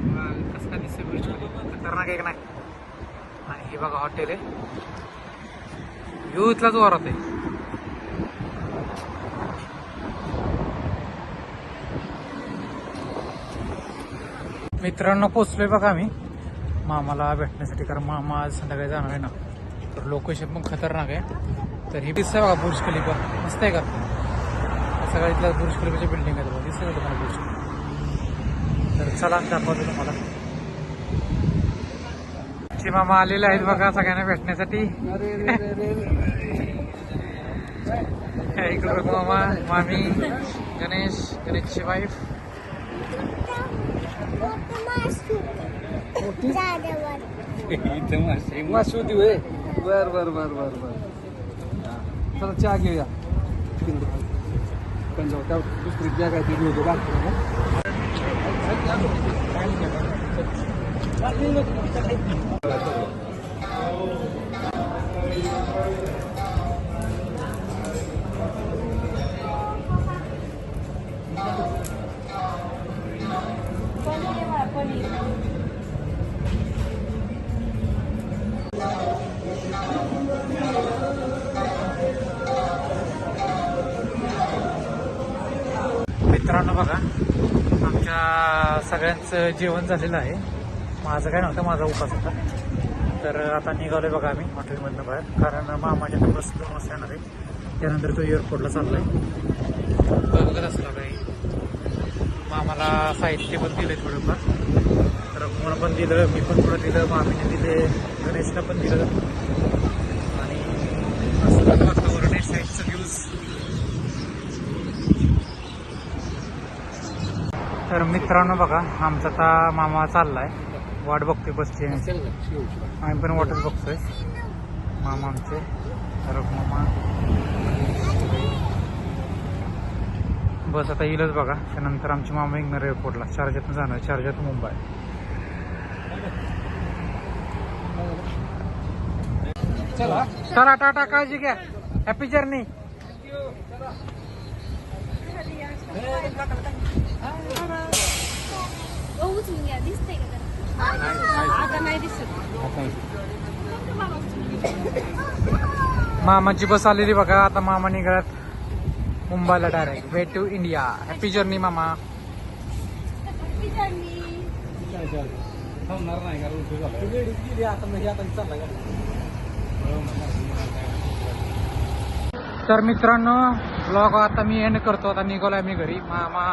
कसं काय दिसतंय बुर्ज खलिफा, खतरनाक आहे का नाही. आणि हे बघा हॉटेल आहे, व्ह्यू इथला जोरात आहे. मित्रांनो पोचलोय बघा आम्ही मामाला भेटण्यासाठी, कारण मामा आज संध्याकाळी जाणार आहे ना, तर लोकेशन पण खतरनाक आहे. तर ही दिसतंय बघा बुर्ज खलिफा, मस्त आहे का. सगळ्या इथल्या बुर्ज खलिफाची बिल्डिंग आहे, दिसतंय का तुम्हाला बुर्ज. तर चला दाखवतो तुम्हाला. मामा आलेले आहेत बघा सगळ्यांना भेटण्यासाठी. इकडे बघ मामा, मामी, गणेशची वाईफ. माशी होती होय. बर बर बर बर बर. चला चहा घेऊया. पण जाऊ त्या दुसरी बॅग आहे ती घेऊ बाकी. मित्रांनो बघा आमच्या सगळ्यांचं जेवण झालेलं आहे. माझं काय नव्हतं, माझा उपास होता. तर आता निघालोय बघा आम्ही हॉटेलमधनं बाहेर, कारण मामाच्या बस 2 वाजता येणार आहे. त्यानंतर तो एअरपोर्टला चाललाय. बघत असला काही मामाला साहित्य पण दिलंय थोडंफार, तर मला पण दिलं, मी पण थोडं दिलं, मामीने दिले, गणेशला पण दिलं. आणि असं वातावरण आहे साईडचं व्ह्यूज. तर मित्रांनो बघा आमचा आता मामा चाललाय, वाट बघतोय बसची. आम्ही पण वाटच बघतोय. मामा आमचे मामा बस आता येईलच बघा. त्यानंतर आमची मामा निघणार एअरपोर्टला, शारजातून जाणार, शारजातून मुंबई. चला टाटा, काळजी घ्या, हॅपी जर्नी. मामाची बस आलेली बघा. आता मामा निघाल्यात मुंबईला direct, way to India. Happy journey मामा. तर मित्रांनो ब्लॉग आता मी एंड करतो. आता निघालोय मी घरी. मामा